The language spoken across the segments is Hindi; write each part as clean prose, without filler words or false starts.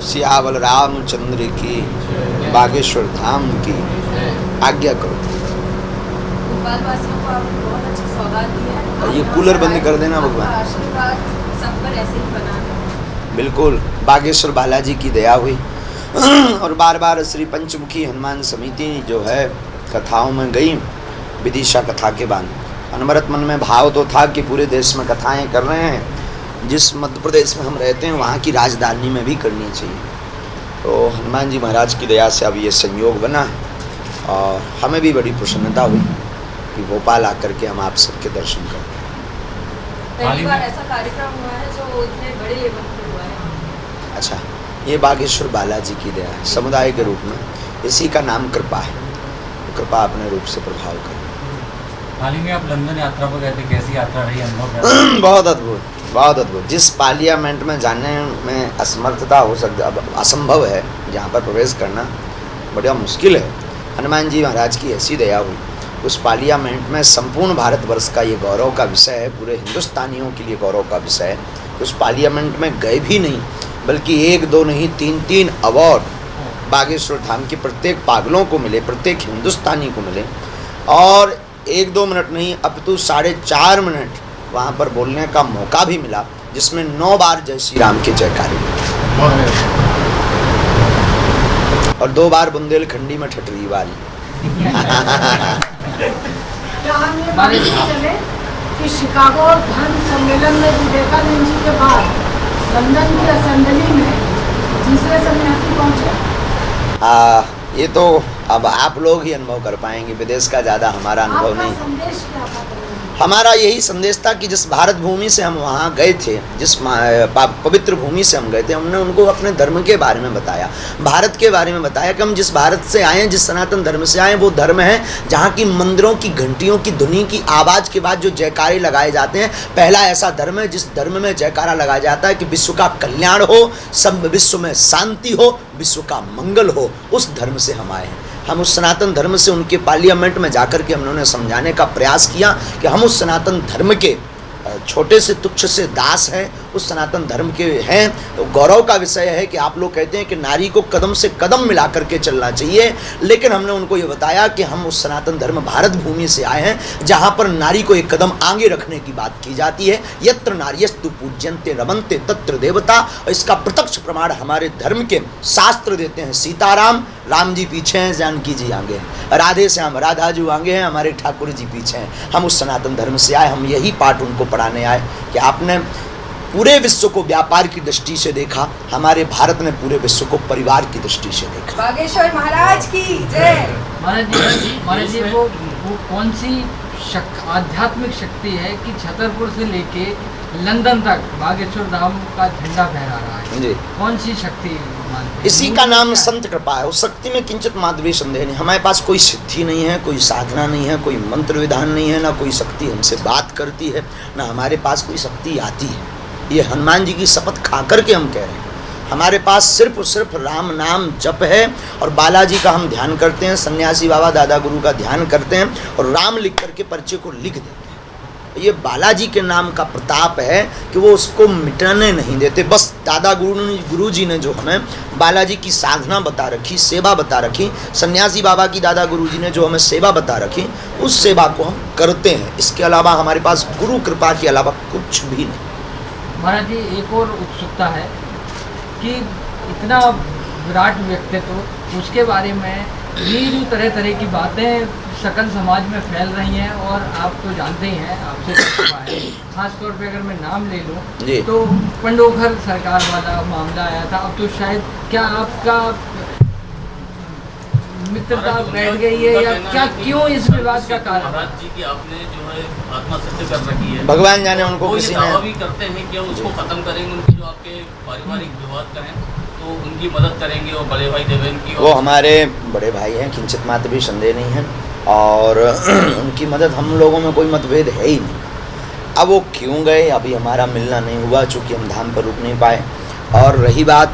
सियावल रामचंद्र की, बागेश्वर धाम की आज्ञा करो। भोपाल वासियों को आपने बहुत अच्छी सौगात दी है। ये कूलर बंद कर देना भगवान। आशीर्वाद सब पर ऐसे ही बना रहे। बिल्कुल बागेश्वर बालाजी की दया हुई और बार बार श्री पंचमुखी हनुमान समिति जो है कथाओं में गई, विदिशा कथा के बाद अनवरत मन में भाव तो था कि पूरे देश में कथाएं कर रहे हैं, जिस मध्य प्रदेश में हम रहते हैं वहाँ की राजधानी में भी करनी चाहिए। तो हनुमान जी महाराज की दया से अब ये संयोग बना है और हमें भी बड़ी प्रसन्नता हुई कि भोपाल आकर के हम आप सबके दर्शन करें। पहली बार ऐसा कार्यक्रम हुआ है जो इतने बड़े लेवल पे हुआ है। अच्छा, ये बागेश्वर बालाजी की दया है, समुदाय के रूप में इसी का नाम कृपा है। कृपा अपने रूप से प्रभाव करे। हाल ही में आप लंदन यात्रा पर गए थे, कैसी यात्रा रही, अनुभव? बहुत अद्भुत, बहुत अद्भुत। जिस पार्लियामेंट में जाने में असमर्थता हो सकती, अब असंभव है जहाँ पर प्रवेश करना बड़ा मुश्किल है, हनुमान जी महाराज की ऐसी दया हुई। उस पार्लियामेंट में संपूर्ण भारतवर्ष का ये गौरव का विषय है, पूरे हिंदुस्तानियों के लिए गौरव का विषय है। उस पार्लियामेंट में गए भी नहीं, बल्कि एक दो नहीं तीन अवार्ड बागेश्वर धाम के प्रत्येक पागलों को मिले, प्रत्येक हिंदुस्तानी को मिले। और 1-2 मिनट नहीं, अब तो 4.5 मिनट वहाँ पर बोलने का मौका भी मिला, जिसमें 9 बार जय श्री राम के जयकारे और 2 बार बुंदेलखंडी में ठटरी वाली। कि शिकागो धर्म सम्मेलन में विवेकानंद जी के बाद लंदन की असेंबली में दूसरे सन्यासी पहुंचे। ये तो अब आप लोग ही अनुभव कर पाएंगे, विदेश का ज़्यादा हमारा अनुभव नहीं। संदेश क्या था? हमारा यही संदेश था कि जिस भारत भूमि से हम वहाँ गए थे, जिस पवित्र भूमि से हम गए थे, हमने उनको अपने धर्म के बारे में बताया, भारत के बारे में बताया कि हम जिस भारत से आए हैं, जिस सनातन धर्म से आए हैं, वो धर्म है जहाँ की मंदिरों की घंटियों की ध्वनि की आवाज़ के बाद जो जयकारे लगाए जाते हैं, पहला ऐसा धर्म है जिस धर्म में जयकारा लगाया जाता है कि विश्व का कल्याण हो, सब विश्व में शांति हो, विश्व का मंगल हो। उस धर्म से हम आए हैं। हम उस सनातन धर्म से उनके पार्लियामेंट में जाकर के हमने उन्हें समझाने का प्रयास किया कि हम उस सनातन धर्म के छोटे से तुच्छ से दास हैं, उस सनातन धर्म के हैं। तो गौरव का विषय है कि आप लोग कहते हैं कि नारी को कदम से कदम मिला करके चलना चाहिए, लेकिन हमने उनको ये बताया कि हम उस सनातन धर्म भारत भूमि से आए हैं जहाँ पर नारी को एक कदम आगे रखने की बात की जाती है। यत्र नार्यस्तु पूज्यन्ते रमन्ते तत्र देवता। इसका प्रत्यक्ष प्रमाण हमारे धर्म के शास्त्र देते हैं। सीताराम, राम जी पीछे हैं, जानकी जी आगे हैं, राधे श्याम, राधा जी आगे हैं, हमारे ठाकुर जी पीछे हैं। हम उस सनातन धर्म से आए, हम यही पाठ उनको पढ़ाने आए कि आपने पूरे विश्व को व्यापार की दृष्टि से देखा, हमारे भारत ने पूरे विश्व को परिवार की दृष्टि से देखा। बागेश्वर महाराज की जय। महाराज जी वो कौन सी आध्यात्मिक शक्ति है कि छतरपुर से लेके लंदन तक बागेश्वर धाम का झंडा फहरा रहा है? जी, कौन सी शक्ति? इसी का नाम संत कृपा है। उस शक्ति में किंचित मात्र भी संदेह नहीं। हमारे पास कोई सिद्धि नहीं है, कोई साधना नहीं है, कोई मंत्र विधान नहीं है, ना कोई शक्ति हमसे बात करती है, ना हमारे पास कोई शक्ति आती है। ये हनुमान जी की शपथ खा करके हम कह रहे हैं। हमारे पास सिर्फ और सिर्फ राम नाम जप है और बालाजी का हम ध्यान करते हैं, सन्यासी बाबा दादा गुरु का ध्यान करते हैं और राम लिख करके पर्चे को लिख देते हैं। ये बालाजी के नाम का प्रताप है कि वो उसको मिटाने नहीं देते। बस दादा गुरु जी ने जो हमें बालाजी की साधना बता रखी, सेवा बता रखी, सन्यासी बाबा की दादा गुरु जी ने जो हमें सेवा बता रखी, उस सेवा को हम करते हैं। इसके अलावा हमारे पास गुरु कृपा के अलावा कुछ भी नहीं। महाराज जी एक और उत्सुकता है कि इतना विराट व्यक्तित्व, उसके बारे में ये जो तरह तरह की बातें सकल समाज में फैल रही हैं और आप तो जानते ही हैं, आपसे है खासतौर पे अगर मैं नाम ले लूँ तो पंडोखर सरकार वाला मामला आया था। अब तो शायद क्या आपका मित्रता बैठ गई है या क्या, क्यों इस विवाद का कारण? महाराज जी की आपने जो है आत्मा सिद्ध कर रखी है, भगवान जाने उनको किसी ने भी करते हैं कि उसको खत्म करेंगे, उनके जो आपके पारिवारिक विवाद का है तो उनकी मदद करेंगे और बड़े भाई देवेंद्र की, वो हमारे बड़े भाई हैं, किंचित मात्र भी संदेह नहीं है और उनकी मदद हम लोगों में कोई मतभेद है ही नहीं। अब वो क्यों गए अभी हमारा मिलना नहीं हुआ, चूँकि हम धाम पर रुक नहीं पाए। और रही बात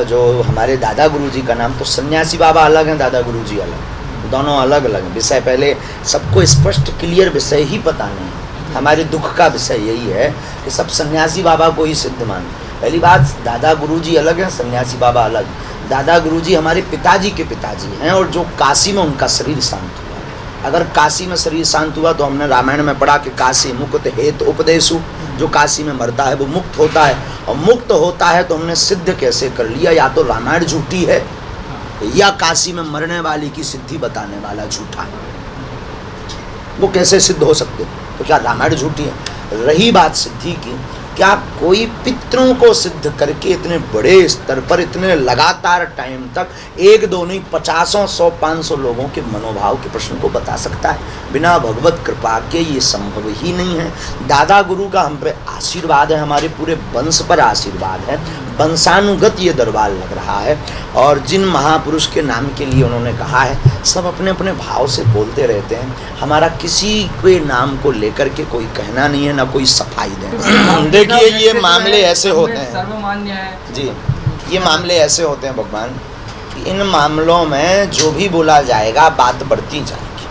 जो हमारे दादा गुरुजी का नाम, तो सन्यासी बाबा अलग हैं, दादा गुरुजी अलग, दोनों अलग अलग हैं। विषय पहले सबको स्पष्ट क्लियर विषय ही पता नहीं। हमारे दुख का विषय यही है कि सब सन्यासी बाबा को ही सिद्ध मानते। पहली बात, दादा गुरुजी अलग हैं, सन्यासी बाबा अलग। दादा गुरुजी हमारे पिताजी के पिताजी हैं, और जो काशी में उनका शरीर शांत हुआ। अगर काशी में शरीर शांत हुआ तो हमने रामायण में पढ़ा कि काशी मुक्त हेत उपदेशु, जो काशी में मरता है वो मुक्त होता है। और मुक्त होता है तो हमने सिद्ध कैसे कर लिया, या तो रामायण झूठी है या काशी में मरने वाली की सिद्धि बताने वाला झूठा है। वो कैसे सिद्ध हो सकते? तो क्या रामायण झूठी है? रही बात सिद्धि की, क्या कोई पितरों को सिद्ध करके इतने बड़े स्तर पर इतने लगातार टाइम तक एक दो नहीं 50 100 500 लोगों के मनोभाव के प्रश्न को बता सकता है? बिना भगवत कृपा के ये संभव ही नहीं है। दादा गुरु का हम पे आशीर्वाद है, हमारे पूरे वंश पर आशीर्वाद है, वंशानुगत ये दरबार लग रहा है। और जिन महापुरुष के नाम के लिए उन्होंने कहा है, सब अपने अपने भाव से बोलते रहते हैं। हमारा किसी के नाम को लेकर के कोई कहना नहीं है, ना कोई सफाई देना। देखिए ये मामले ऐसे होते हैं, सर्वमान्य है जी, ये मामले ऐसे होते हैं भगवान कि इन मामलों में जो भी बोला जाएगा बात बढ़ती जाएगी,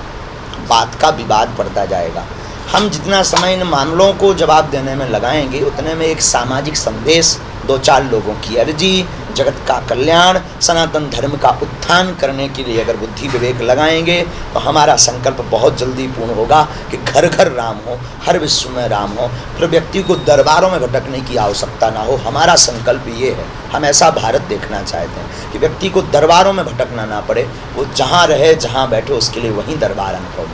बात का विवाद बढ़ता जाएगा। हम जितना समय इन मामलों को जवाब देने में लगाएंगे, उतने में एक सामाजिक संदेश, 2-4 लोगों की अर्जी, जगत का कल्याण, सनातन धर्म का उत्थान करने के लिए अगर बुद्धि विवेक लगाएंगे तो हमारा संकल्प बहुत जल्दी पूर्ण होगा कि घर घर राम हो, हर विश्व में राम हो, फिर व्यक्ति को दरबारों में भटकने की आवश्यकता ना हो। हमारा संकल्प ये है, हम ऐसा भारत देखना चाहते हैं कि व्यक्ति को दरबारों में भटकना ना पड़े, वो जहाँ रहे जहाँ बैठे उसके लिए वहीं दरबार अनुभव।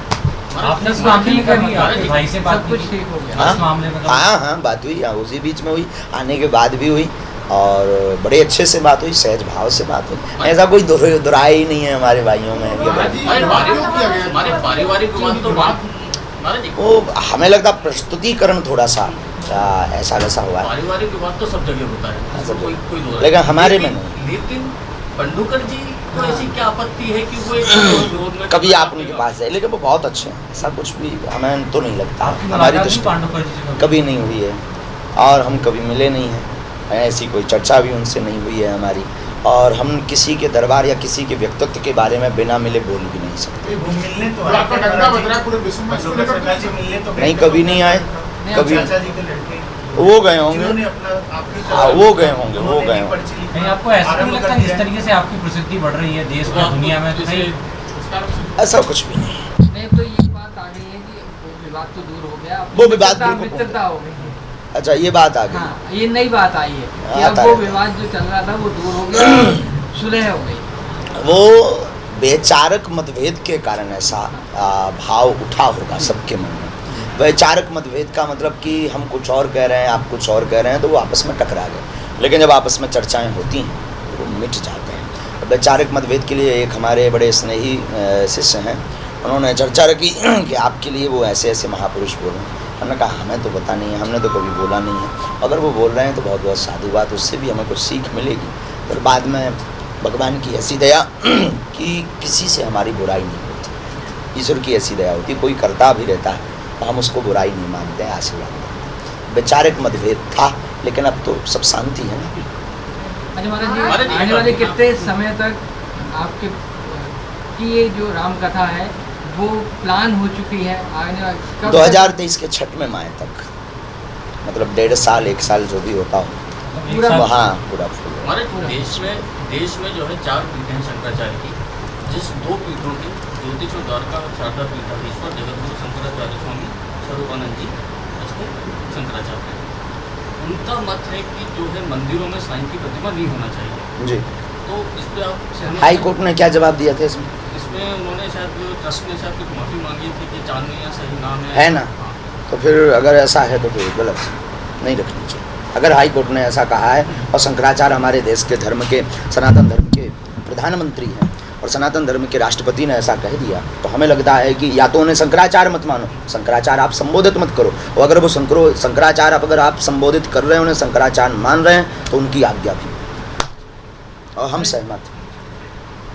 आपने इस मामले में कभी आपके भाई से बात कुछ ठीक हो गया? इस मामले में हाँ बात हुई, उसी बीच में हुई, आने के बाद भी हुई, और बड़े अच्छे से बात हुई, सहज भाव से बात हुई। ऐसा कोई दुराई ही नहीं है हमारे भाइयों में। हमारे पारिवारिक विवाद तो वो हमें लगता प्रस्तुतिकरण थोड़ा सा ऐसा वैसा हुआ है। पारिवारिक विवाद तो सब जगह होता है, कोई लेकिन हमारे में नहीं। लेकिन बंडूकर जी को ऐसी क्या आपत्ति है कि वो एक विरोध में कभी आप उनके पास जाए, लेकिन वो बहुत अच्छे हैं, ऐसा कुछ भी हमें तो नहीं लगता। हमारी दृष्टि कभी नहीं हुई है, और हम कभी मिले नहीं हैं, ऐसी कोई चर्चा भी उनसे नहीं हुई है हमारी। और हम किसी के दरबार या किसी के व्यक्तित्व के बारे में बिना मिले बोल भी नहीं सकते। नहीं, कभी नहीं आए, कभी वो गए होंगे, वो गए होंगे, वो गए होंगे। नहीं, आपको ऐसा नहीं लगता जिस तरीके से आपकी प्रसिद्धि बढ़ रही है देश में दुनिया में, तो नहीं ऐसा कुछ भी नहीं। नहीं, तो ये बात आ गई है कि वो विवाद तो दूर हो गया, वो विवाद बिल्कुल मित्रता हो गई। अच्छा, ये बात आ गई। हाँ, ये नई बात आई है कि अब वो विवाद जो चल रहा था वो दूर हो गया, सुलह हो गई। वो वैचारिक मतभेद के कारण ऐसा भाव उठा होगा सबके मन में। वैचारिक मतभेद का मतलब कि हम कुछ और कह रहे हैं, आप कुछ और कह रहे हैं, तो वो आपस में टकरा गए। लेकिन जब आपस में चर्चाएं होती हैं तो वो मिट जाते हैं। वैचारिक मतभेद के लिए एक हमारे बड़े स्नेही शिष्य हैं, उन्होंने चर्चा रखी कि आपके लिए वो ऐसे ऐसे महापुरुष बोल रहे हैं। हमने कहा हमें तो पता नहीं है, हमने तो कभी बोला नहीं है। अगर वो बोल रहे हैं तो बहुत बहुत साधु बात, उससे भी हमें कुछ सीख मिलेगी। फिर बाद में भगवान की ऐसी दया कि किसी से हमारी बुराई नहीं होती, ईश्वर की ऐसी दया होती, कोई करता भी रहता है तो हम उसको बुराई नहीं मानते हैं, आशीर्वाद मानते हैं। वैचारिक मतभेद था, लेकिन अब तो सब शांति है ना। अच्छा महाराज जी, आने वाले कितने समय तक आपके की ये जो राम कथा है वो प्लान हो चुकी है? आने 2023 के छठ में माए तक, मतलब 1.5 साल 1 साल जो भी होता हो पूरा। हाँ, पूरा फुल। हमारे देश में जो है 4 पीठ हैं शंकराचार्य की, जिस 2 पीठों की ज्योतिष और द्वारका शारदा पीठाधीश्वर जगतगुरु शंकराचार्य स्वामी स्वरूपानंद जी उसको शंकराचार्य हैं। उनका मत है कि जो है मंदिरों में साईं की प्रतिमा नहीं होना चाहिए जी। तो इस पर आप हाई कोर्ट ने क्या जवाब दिया था इसमें? इसमें उन्होंने शायद ट्रस्ट ने शायद कुछ माफ़ी मांगी थी कि चांदनिया सही नाम है ना। तो फिर अगर ऐसा है तो फिर गलत नहीं रखनी चाहिए। अगर हाई कोर्ट ने ऐसा कहा है, और शंकराचार्य हमारे देश के धर्म के, सनातन धर्म के प्रधानमंत्री हैं और सनातन धर्म के राष्ट्रपति ने ऐसा कह दिया, तो हमें लगता है कि या तो उन्हें शंकराचार्य मत मानो, शंकराचार्य आप संबोधित मत करो, और अगर वो शंकराचार्य अगर आप संबोधित कर रहे हैं, उन्हें शंकराचार्य मान रहे हैं, तो उनकी आज्ञा भी, और हम सहमत हैं।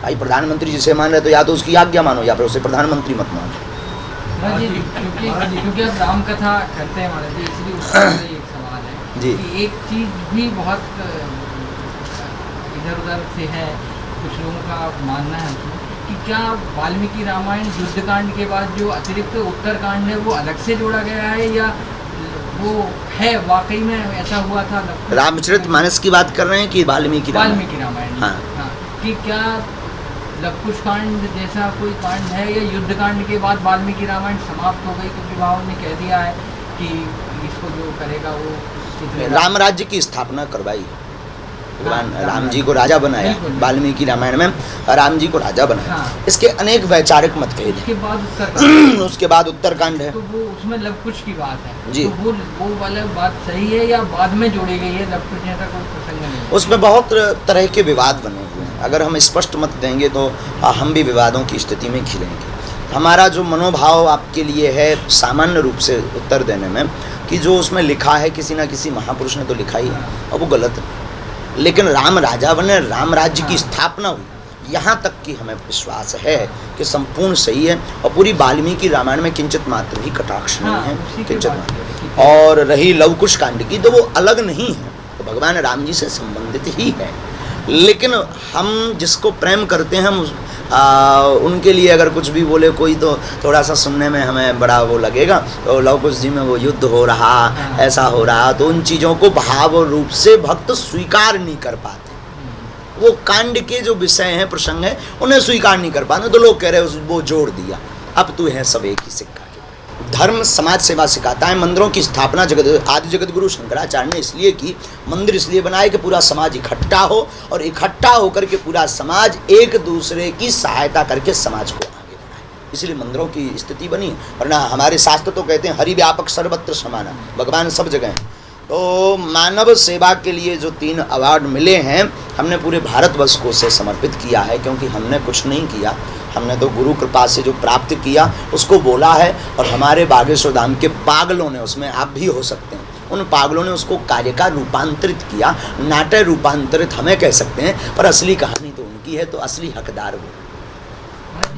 भाई प्रधानमंत्री जिसे मान रहे तो या तो उसकी आज्ञा मानो या फिर उसे प्रधानमंत्री मत मानो। क्योंकि अब राम कथा करते हैं महाराज जी, इसलिए उसका एक सवाल है जी कि एक चीज़ भी बहुत इधर उधर से है, कुछ लोगों का मानना है कि क्या वाल्मीकि रामायण युद्धकांड के बाद जो अतिरिक्त उत्तरकांड है वो अलग से जोड़ा गया है, या वो है वाकई में ऐसा हुआ था? रामचरितमानस की बात कर रहे हैं कि वाल्मीकि रामायण? हाँ। कि क्या लवकुश कांड जैसा कोई कांड है या युद्ध कांड के बाद वाल्मीकि रामायण समाप्त हो गई? क्योंकि वहाँ ने कह दिया है कि इसको जो करेगा वो राम राज्य की स्थापना करवाई, भगवान राम जी को राजा बनाया। वाल्मीकि रामायण में राम जी को राजा बनाया। इसके अनेक वैचारिक मतभेद हैं। उसके बाद उत्तरकांड है, तो वो उसमें लवकुश की बात है जी। तो वो वाला बात सही है या बाद में जोड़ी गई है? लवकुश जैसा कोई प्रसंग नहीं? उसमें बहुत तरह के विवाद बने हुए हैं। अगर हम स्पष्ट मत देंगे तो हम भी विवादों की स्थिति में खिलेंगे। हमारा जो मनोभाव आपके लिए है सामान्य रूप से उत्तर देने में, कि जो उसमें लिखा है किसी ना किसी महापुरुष ने तो लिखा ही है और वो गलत है। लेकिन राम राजा बने, राम राज्य की स्थापना हुई, यहाँ तक कि हमें विश्वास है कि संपूर्ण सही है। और पूरी वाल्मीकि रामायण में किंचित मात्र भी कटाक्ष नहीं है, किंचित मात्र। और रही लवकुश कांड की, तो वो अलग नहीं है, तो भगवान राम जी से संबंधित ही है। लेकिन हम जिसको प्रेम करते हैं, हम उनके लिए अगर कुछ भी बोले कोई, तो थोड़ा सा सुनने में हमें बड़ा वो लगेगा। तो लवकुश जी में वो युद्ध हो रहा, ऐसा हो रहा, तो उन चीज़ों को भाव रूप से भक्त स्वीकार नहीं कर पाते। वो कांड के जो विषय हैं, प्रसंग है, उन्हें स्वीकार नहीं कर पाते, तो लोग कह रहे हैं वो जोड़ दिया, अब तू है सब एक ही सिक्का। धर्म समाज सेवा सिखाता है। मंदिरों की स्थापना आदि जगत गुरु शंकराचार्य ने इसलिए की, मंदिर इसलिए बनाए कि पूरा समाज इकट्ठा हो, और इकट्ठा होकर के पूरा समाज एक दूसरे की सहायता करके समाज को आगे बढ़ाए। इसलिए मंदिरों की स्थिति बनी। वरना हमारे शास्त्र तो कहते हैं हरि व्यापक सर्वत्र समाना, भगवान सब जगह हैं। तो मानव सेवा के लिए जो 3 अवार्ड मिले हैं, हमने पूरे भारतवर्ष को उसे समर्पित किया है, क्योंकि हमने कुछ नहीं किया, हमने तो गुरु कृपा से जो प्राप्त किया उसको बोला है। और हमारे बागेश्वर धाम के पागलों ने, उसमें आप भी हो सकते हैं, उन पागलों ने उसको कार्य का रूपांतरित किया, नाट्य रूपांतरित हमें कह सकते हैं, पर असली कहानी तो उनकी है, तो असली हकदार वो।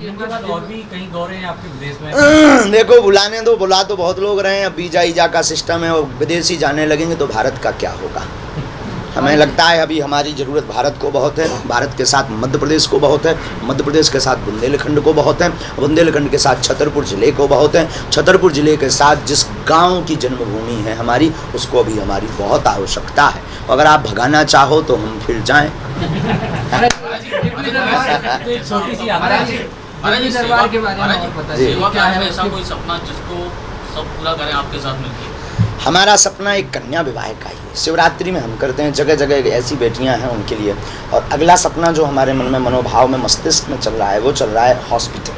और भी कहीं दौरे हैं आपके विदेश में? देखो, बुलाने दो, बुला तो बहुत लोग रहे हैं, अब वीजा ईजा का सिस्टम है, और विदेशी जाने लगेंगे तो भारत का क्या होगा। हमें लगता है अभी हमारी ज़रूरत भारत को बहुत है, भारत के साथ मध्य प्रदेश को बहुत है, मध्य प्रदेश के साथ बुंदेलखंड को बहुत है, बुंदेलखंड के साथ छतरपुर ज़िले को बहुत है, छतरपुर ज़िले के साथ जिस गांव की जन्मभूमि है हमारी, उसको अभी हमारी बहुत आवश्यकता है। अगर आप भगाना चाहो तो हम फिर जाएं। छोटी सी दरबार के बारे में बताइए, सेवा क्या कार्य में है ऐसा कोई सपना जिसको सब पूरा करें आपके साथ मिलकर? हमारा सपना एक कन्या विवाह का ही है। शिवरात्रि में हम करते हैं, जगह जगह ऐसी बेटियां हैं उनके लिए। और अगला सपना जो हमारे मन में, मनोभाव में, मस्तिष्क में चल रहा है, वो चल रहा है हॉस्पिटल,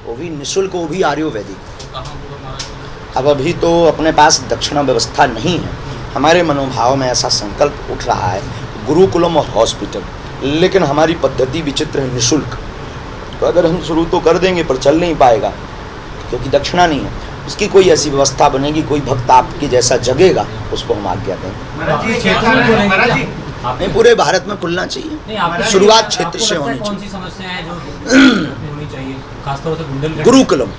वो भी निःशुल्क, वो भी आयुर्वेदिक। अब अभी तो अपने पास दक्षिणा व्यवस्था नहीं है। हमारे मनोभाव में ऐसा संकल्प उठ रहा है, गुरुकुलम और हॉस्पिटल। लेकिन हमारी पद्धति विचित्र है, निःशुल्क। तो अगर हम शुरू तो कर देंगे, पर चल नहीं पाएगा, क्योंकि दक्षिणा नहीं है। उसकी कोई ऐसी व्यवस्था बनेगी, कोई भक्त आपके जैसा जगेगा, उसको हम आज्ञा देंगे। नहीं, पूरे भारत में खुलना चाहिए, शुरुआत क्षेत्र से होनी चाहिए। गुरुकुलम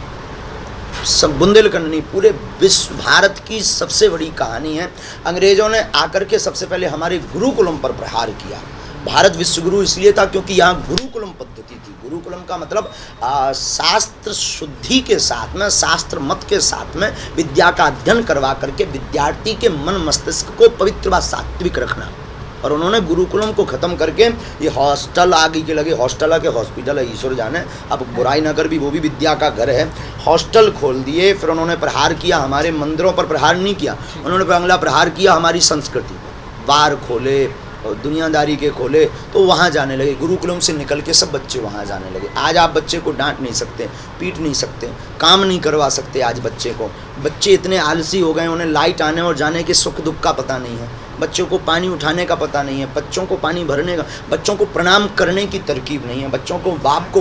सब बुंदेलखंड नहीं, पूरे विश्व, भारत की सबसे बड़ी कहानी है। अंग्रेजों ने आकर के सबसे पहले हमारे गुरुकुलम पर प्रहार किया। भारत विश्वगुरु इसलिए था क्योंकि यहाँ गुरुकुलम पद्धति थी। गुरुकुलम का मतलब शास्त्र शुद्धि के साथ में, शास्त्र मत के साथ में विद्या का अध्ययन करवा करके विद्यार्थी के मन मस्तिष्क को पवित्र व सात्विक रखना। और उन्होंने गुरुकुलम को ख़त्म करके ये हॉस्टल आगे के लगे, हॉस्टल के हॉस्पिटल है, ईश्वर जाने, अब बुराई नगर भी वो भी विद्या का घर है, हॉस्टल खोल दिए। फिर उन्होंने प्रहार किया, हमारे मंदिरों पर प्रहार नहीं किया, उन्होंने अगला प्रहार किया हमारी संस्कृति पर। बार खोले और दुनियादारी के खोले, तो वहाँ जाने लगे। गुरुकुलम से निकल के सब बच्चे वहाँ जाने लगे। आज आप बच्चे को डांट नहीं सकते, पीट नहीं सकते, काम नहीं करवा सकते आज बच्चे को। बच्चे इतने आलसी हो गए, उन्हें लाइट आने और जाने के सुख दुख का पता नहीं है, बच्चों को पानी उठाने का पता नहीं है, बच्चों को पानी भरने का, बच्चों को प्रणाम करने की तरकीब नहीं है, बच्चों को बाप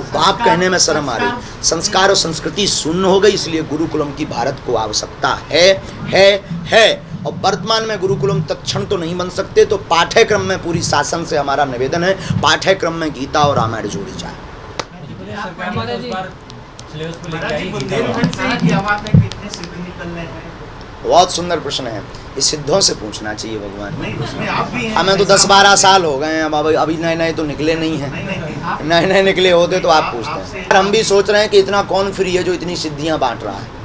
कहने में शर्म आ रही। संस्कार और संस्कृति शून्य हो गई। इसलिए गुरुकुलम की भारत को आवश्यकता है। और वर्तमान में गुरुकुलम तत्क्षण तो नहीं बन सकते, तो पाठ्यक्रम में पूरी शासन से हमारा निवेदन है, पाठ्यक्रम में गीता और रामायण जोड़ी जाए। बहुत सुंदर प्रश्न है, ये सिद्धों से पूछना चाहिए भगवान। हमें तो 10-12 साल हो गए हैं, अभी नए तो निकले नहीं हैं। नए निकले होते तो आप पूछते हैं। हम भी सोच रहे हैं कि इतना कौन फ्री है जो इतनी सिद्धियां बांट रहा है।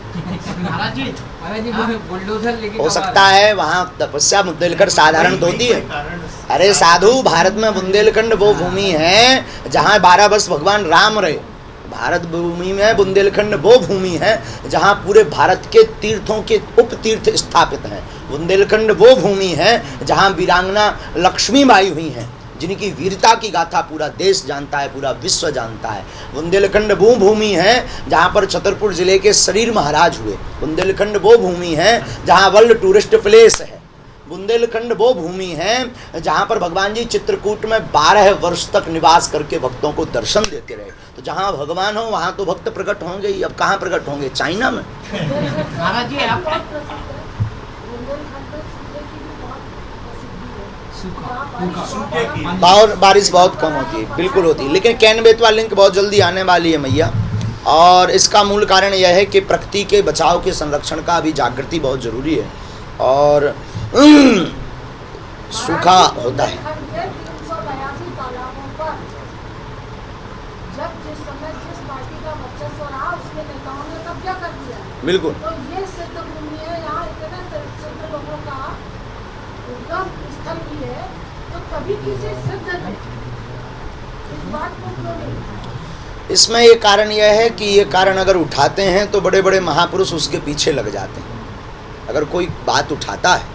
महाराज जी, महाराज जी बुलडोजर लेके हो कब आ सकता रहे हैं? है वहाँ तपस्या बुंदेलखंड साधारण तो होती है। अरे साधु, भारत में बुंदेलखंड वो भूमि है जहाँ 12 वर्ष भगवान राम रहे। भारत भूमि में बुंदेलखंड वो भूमि है जहाँ पूरे भारत के तीर्थों के उप तीर्थ स्थापित हैं। बुंदेलखंड वो भूमि है जहाँ वीरांगना लक्ष्मीबाई हुई हैं, जिनकी वीरता की गाथा पूरा देश जानता है, पूरा विश्व जानता है। बुंदेलखंड वो भूमि है जहाँ पर छतरपुर जिले के शरीर महाराज हुए। बुंदेलखंड वो भूमि है जहाँ वर्ल्ड टूरिस्ट प्लेस है। बुंदेलखंड वो भूमि है जहाँ पर भगवान जी चित्रकूट में 12 वर्ष तक निवास करके भक्तों को दर्शन देते रहे। तो जहाँ भगवान हो वहाँ तो भक्त प्रकट होंगे ही। अब कहाँ प्रकट होंगे? चाइना में। महाराज जी आप बुंदेलखंड सूखे की भी बहुत प्रसिद्धि है। और बारिश बहुत कम होती है, बिल्कुल होती है। लेकिन कैन बेतवा लिंक बहुत जल्दी आने वाली है मैया। और इसका मूल कारण यह है कि प्रकृति के बचाव के संरक्षण का अभी जागृति बहुत जरूरी है। और सूखा होता है। 382 तालाबों पर जब जिस समय जिस पार्टी का वर्चस्व रहा उसके नेताओं ने कब्जा कर दिया। बिल्कुल। तो ये सिद्ध भूमि है, यहाँ इतने सिद्ध लोगों का उद्गम स्थल भी है, तो कभी किसी सिद्ध ने इस बात को क्यों नहीं? इसमें ये कारण यह है कि ये कारण अगर उठाते हैं तो बड़े बड़े महापुरुष उसके पीछे लग जाते हैं। अगर कोई बात उठाता है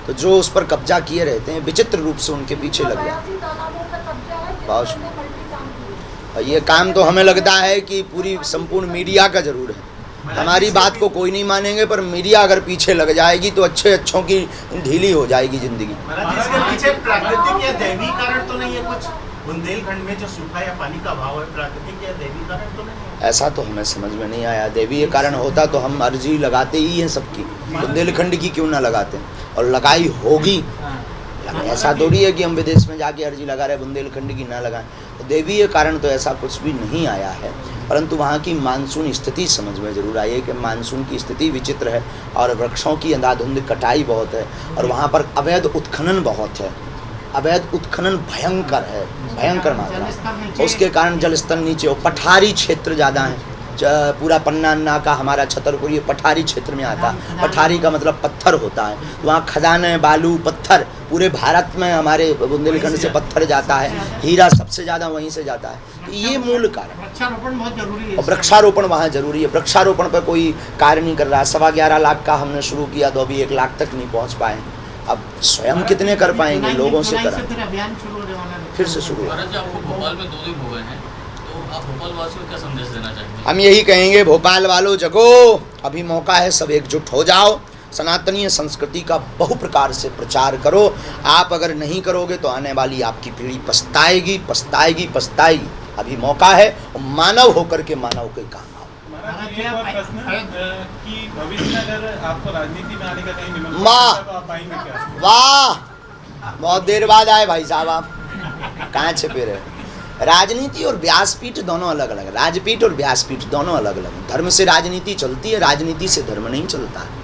तो जो उस पर कब्जा किए रहते हैं विचित्र रूप से उनके पीछे लग जाते हैं। 382 तालाबों पर कब्जा है, बहुत जिसमें मल्टी काम किए। और ये काम तो हमें लगता है कि पूरी संपूर्ण मीडिया का जरूर है। हमारी बात को कोई नहीं मानेंगे, पर मीडिया अगर पीछे लग जाएगी तो अच्छे अच्छों की ढीली हो जाएगी जिंदगी। महाराज, इसके पीछे प्राकृतिक या दैवी कारण तो नहीं है कुछ? बुंदेलखंड में जो सूखा या पानी का अभाव है, प्राकृतिक या दैवी कारण तो नहीं है? ऐसा तो हमें समझ में नहीं आया। देवी कारण होता तो हम अर्जी लगाते ही हैं सबकी, बुंदेलखंड की क्यों ना लगाते हैं? और लगाई होगी। ऐसा थोड़ी है कि हम विदेश में जाके अर्जी लगा रहे बुंदेलखंड की ना लगाएं। तो देवीय कारण तो ऐसा कुछ भी नहीं आया है, परंतु वहाँ की मानसून स्थिति समझ में जरूर आई है कि मानसून की स्थिति विचित्र है और वृक्षों की अंधाधुंध कटाई बहुत है और वहाँ पर अवैध उत्खनन बहुत है। अवैध उत्खनन भयंकर है, भयंकर मात्रा। उसके कारण जल स्तर नीचे हो, पठारी क्षेत्र ज़्यादा है। पूरा पन्ना अन्ना का हमारा छतरपुर ये पठारी क्षेत्र में आता है। पठारी का मतलब पत्थर होता है। वहाँ खदानें, बालू, पत्थर, पूरे भारत में हमारे बुंदेलखंड से पत्थर जाता है। हीरा सबसे ज़्यादा वहीं से जाता है। ये मूल कारण। वृक्षारोपण बहुत जरूरी है। और वृक्षारोपण वहाँ जरूरी है। वृक्षारोपण पर कोई कार्य नहीं कर रहा। 11.25 लाख का हमने शुरू किया तो अभी 1 लाख तक नहीं पहुँच पाए। अब स्वयं कितने कर पाएंगे? लोगों से करा, अभियान शुरू होने वाला है। फिर से शुरू। महाराज जी, आपको भोपाल में 2 दिन हो गए हैं, तो आप भोपाल वासियों को क्या संदेश देना चाहेंगे? हम यही कहेंगे, भोपाल वालों जगो, अभी मौका है, सब एकजुट हो जाओ। सनातनीय संस्कृति का बहु प्रकार से प्रचार करो। आप अगर नहीं करोगे तो आने वाली आपकी पीढ़ी पछताएगी, पछताएगी, पछताएगी। अभी मौका है, मानव होकर के मानव के काम। महाराज, एक और प्रश्न कि भविष्य में अगर आपको राजनीति में आने का कहीं निमंत्रण वाह! मिलता है तो आप आएंगे क्या? वाह, बहुत देर बाद आए भाई साहब आप। कहाँ छिपे रहे? राजनीति और व्यासपीठ दोनों अलग अलग है। राजपीठ और व्यासपीठ दोनों अलग अलग हैं। धर्म से राजनीति चलती है, राजनीति से धर्म नहीं चलता है।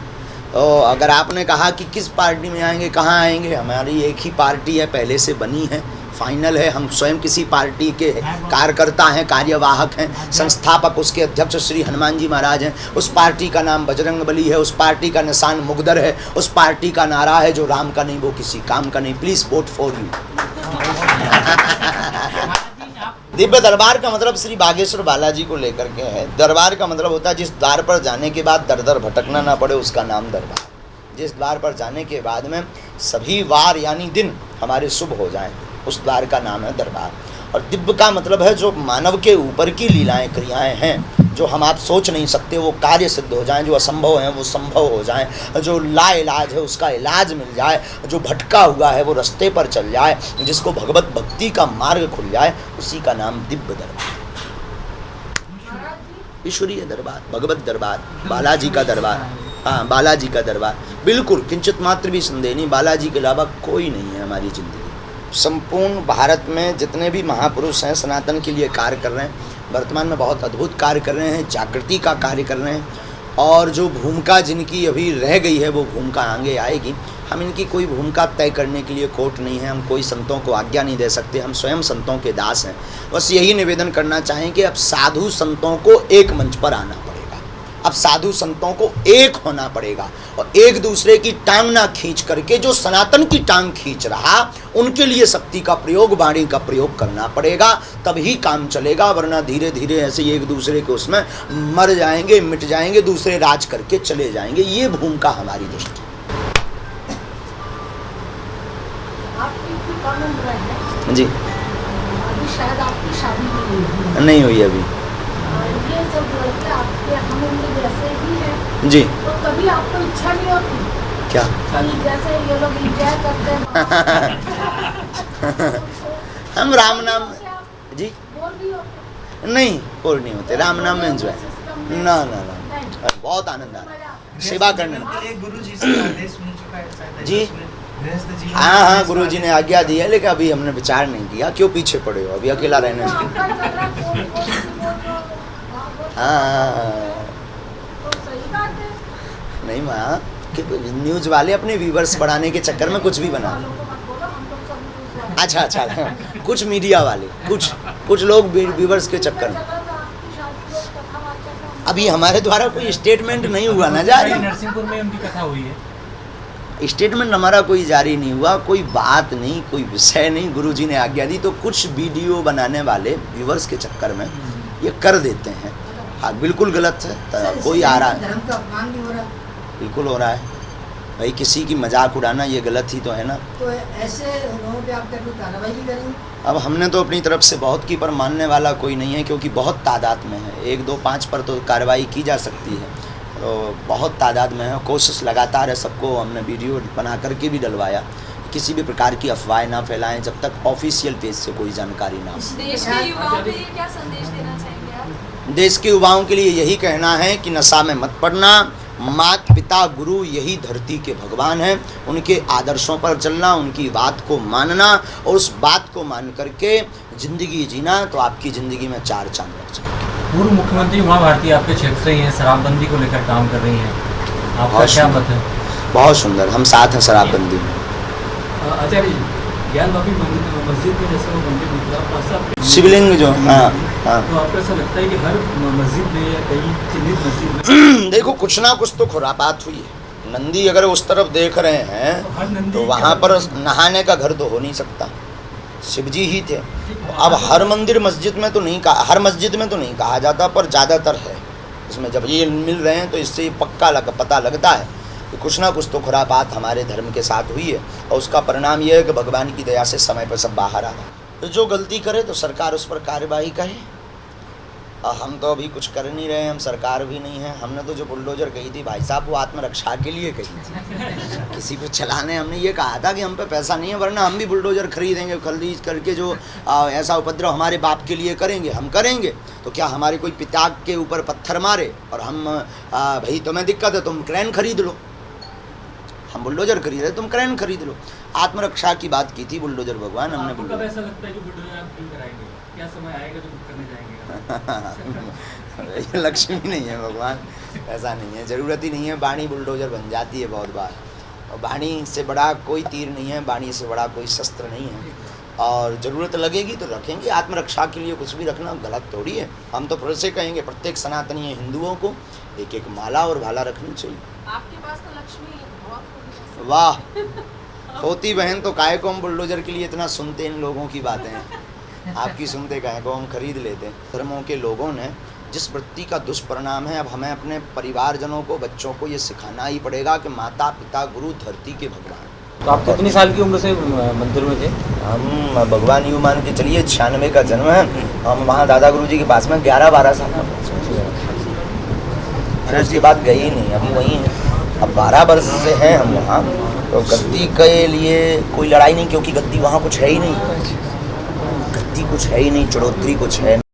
तो अगर आपने कहा कि किस पार्टी में आएंगे, कहाँ आएंगे, हमारी एक ही पार्टी है, पहले से बनी है, फाइनल है। हम स्वयं किसी पार्टी के कार्यकर्ता हैं, कार्यवाहक हैं। संस्थापक उसके अध्यक्ष श्री हनुमान जी महाराज हैं। उस पार्टी का नाम बजरंगबली है। उस पार्टी का निशान मुगदर है। उस पार्टी का नारा है, जो राम का नहीं वो किसी काम का नहीं। Please vote for you. Divya दरबार का मतलब श्री बागेश्वर बालाजी को लेकर के है। दरबार का मतलब होता है जिस द्वार पर जाने के बाद दर दर भटकना ना पड़े, उसका नाम दरबार। जिस द्वार पर जाने के बाद में सभी वार यानी दिन हमारे शुभ हो जाएं, उस द्वार का नाम है दरबार। और दिव्य का मतलब है जो मानव के ऊपर की लीलाएं, क्रियाएं हैं, जो हम आप सोच नहीं सकते वो कार्य सिद्ध हो जाएं, जो असंभव है वो संभव हो जाएं, जो लाइलाज है उसका इलाज मिल जाए, जो भटका हुआ है वो रास्ते पर चल जाए, जिसको भगवत भक्ति का मार्ग खुल जाए, उसी का नाम दिव्य दरबार, ईश्वरीय दरबार, भगवत दरबार, बालाजी का दरबार। हाँ, बालाजी का दरबार। बिल्कुल किंचित मात्र भी संदेह नहीं, बालाजी के अलावा कोई नहीं है हमारी ज़िंदगी। संपूर्ण भारत में जितने भी महापुरुष हैं सनातन के लिए कार्य कर रहे हैं, वर्तमान में बहुत अद्भुत कार्य कर रहे हैं, जागृति का कार्य कर रहे हैं। और जो भूमिका जिनकी अभी रह गई है वो भूमिका आगे आएगी। हम इनकी कोई भूमिका तय करने के लिए कोर्ट नहीं है, हम कोई संतों को आज्ञा नहीं दे सकते, हम स्वयं संतों के दास हैं। बस यही निवेदन करना चाहें कि अब साधु संतों को एक मंच पर आना पड़ेगा। अब साधु संतों को एक होना पड़ेगा और एक दूसरे की टांग ना खींच करके, जो सनातन की टांग खींच रहा उनके लिए शक्ति का प्रयोग, वाणी का प्रयोग करना पड़ेगा, तभी काम चलेगा। वरना धीरे धीरे ऐसे एक दूसरे के उसमें मर जाएंगे, मिट जाएंगे, दूसरे राज करके चले जाएंगे। ये भूमिका हमारी दृष्टि। आपकी इतनी कम उम्र है, जी अभी शायद आपकी शादी भी नहीं हुई। नहीं हुई अभी। ये सब लड़के आपके हम उम्र जैसे ही हैं, जी तो कभी आपको इच्छा नहीं होती क्या? कि जैसे ये लोग एंजॉय करते हैं हम राम नाम जी बोर भी होते नहीं, और नहीं होते राम नाम में एंजॉय ना ना ना, बहुत आनंद आ रहा है सेवा करने में। एक गुरु जी से आदेश मिल चुका है शायद जी। इसमें गृहस्थ जीवन हाँ हाँ, गुरु जी ने आज्ञा दी है, लेकिन अभी हमने विचार नहीं किया। क्यों पीछे पड़े हो, अभी अकेला रहने से। हाँ तो सही बात है। नहीं माँ, कि न्यूज वाले अपने व्यूवर्स बढ़ाने के चक्कर में कुछ भी बना वालों को मत बोलो, हम लोग सब न्यूज़ वाले। अच्छा अच्छा, कुछ मीडिया वाले, कुछ लोग व्यूवर्स के चक्कर में। चला था आपकी शादी और कथावाचक में। अभी हमारे द्वारा कोई स्टेटमेंट नहीं हुआ ना जारी, नरसिंहपुर में उनकी कथा हुई है। स्टेटमेंट हमारा कोई जारी नहीं हुआ, कोई बात नहीं, कोई विषय नहीं। गुरुजी ने आज्ञा दी तो कुछ वीडियो बनाने वाले व्यूवर्स के चक्कर में ये कर देते हैं। हाँ बिल्कुल गलत है, तो कोई आ रहा है, धर्म का अपमान नहीं हो रहा, बिल्कुल हो रहा है भाई। किसी की मजाक उड़ाना ये गलत ही तो है ना। तो ऐसे लोगों पे आप कोई कार्रवाई भी करेंगे? अब हमने तो अपनी तरफ से बहुत की, पर मानने वाला कोई नहीं है, क्योंकि बहुत तादाद में है। 1 2 5 पर तो कार्रवाई की जा सकती है, तो बहुत तादाद में है। कोशिश लगातार है, सबको हमने वीडियो बना करके भी डलवाया। किसी भी प्रकार की अफवाहें ना फैलाएं जब तक ऑफिशियल पेज से कोई जानकारी ना हो। देश के युवाओं के लिए क्या संदेश देना चाहेंगे आप? देश के युवाओं के लिए यही कहना है कि नशा में मत पड़ना। मात पिता गुरु यही धरती के भगवान हैं, उनके आदर्शों पर चलना, उनकी बात को मानना और उस बात को मान करके ज़िंदगी जीना, तो आपकी ज़िंदगी में 4 चांद लग जाएंगे। पूर्व मुख्यमंत्री उमा भारती आपके क्षेत्र से ही हैं, शराबबंदी को लेकर काम कर रही हैं, आपका बहुत क्या सुंदर। मत है? बहुत सुंदर, हम साथ हैं शराबबंदी में। आचार्य जी, ज्ञानवापी मस्जिद में जैसे वो मंदिर निकला, शिवलिंग जो, हाँ हाँ, तो आपको ऐसा लगता है कि हर मस्जिद में या कहीं चिन्हित मस्जिद में देखो कुछ ना कुछ तो खुरापात हुई है। नंदी अगर उस तरफ देख रहे हैं तो वहाँ पर नहाने का घर तो हो नहीं सकता, शिवजी ही थे। अब हर मंदिर मस्जिद में तो नहीं कहा, हर मस्जिद में तो नहीं कहा जाता, पर ज़्यादातर है इसमें। जब ये मिल रहे हैं तो इससे पक्का पता लगता है कि कुछ ना कुछ तो खुरापात हमारे धर्म के साथ हुई है, और उसका परिणाम ये है कि भगवान की दया से समय पर सब बाहर आ रहा है। तो जो गलती करे तो सरकार उस पर कार्यवाही करे, और हम तो अभी कुछ कर नहीं रहे हैं, हम सरकार भी नहीं है। हमने तो जो बुलडोजर कही थी भाई साहब, वो आत्मरक्षा के लिए कही थी। किसी को चलाने हमने ये कहा था कि हम पे पैसा नहीं है, वरना हम भी बुलडोजर खरीदेंगे, खरीद करके जो ऐसा उपद्रव हमारे बाप के लिए करेंगे हम करेंगे। तो क्या हमारे कोई पिता के ऊपर पत्थर मारे और हम भाई तुम्हें दिक्कत है तुम क्रेन खरीद लो, हम बुलडोजर खरीद रहे तुम क्रेन खरीद लो। आत्मरक्षा की बात की थी बुलडोजर भगवान, हमने आपको कब बुलडोजर ऐसा लगता है कि बुलडोजर आप क्यों कराएंगे? क्या समय आएगा जो करने जाएंगे? ये लक्ष्य भी नहीं है भगवान, ऐसा नहीं है, ज़रूरत ही नहीं है। वाणी बुलडोजर बन जाती है बहुत बार, और वाणी से बड़ा कोई तीर नहीं है, वाणी से बड़ा कोई शस्त्र नहीं है। और ज़रूरत लगेगी तो रखेंगे। आत्मरक्षा के लिए कुछ भी रखना गलत थोड़ी है। हम तो फिर से कहेंगे प्रत्येक सनातनी हिंदुओं को एक एक माला और भाला रखनी चाहिए। आपके पास तो लक्ष्मी है, बहुत होगी। वाह, होती बहन तो काहे को हम बुलडोजर के लिए इतना सुनते इन लोगों की बातें आपकी सुनते काहे को हम खरीद लेते। धर्मों के लोगों ने जिस वृत्ति का दुष्परिणाम है, अब हमें अपने परिवारजनों को, बच्चों को ये सिखाना ही पड़ेगा कि माता पिता गुरु धरती के भगवान। तो आप कितनी साल की उम्र से मंदिर में थे? हम भगवान यूँ मान के चलिए 96 का जन्म है, हम वहाँ दादा गुरु जी के पास में 11-12 साल में पहुँचे, फिर उसके बाद गए ही नहीं, अभी वहीं हैं। अब 12 वर्ष से हैं हम वहाँ। तो गद्दी के लिए कोई लड़ाई नहीं, क्योंकि गद्दी वहाँ कुछ है ही नहीं, गद्दी कुछ है ही नहीं, चढ़ोतरी कुछ है।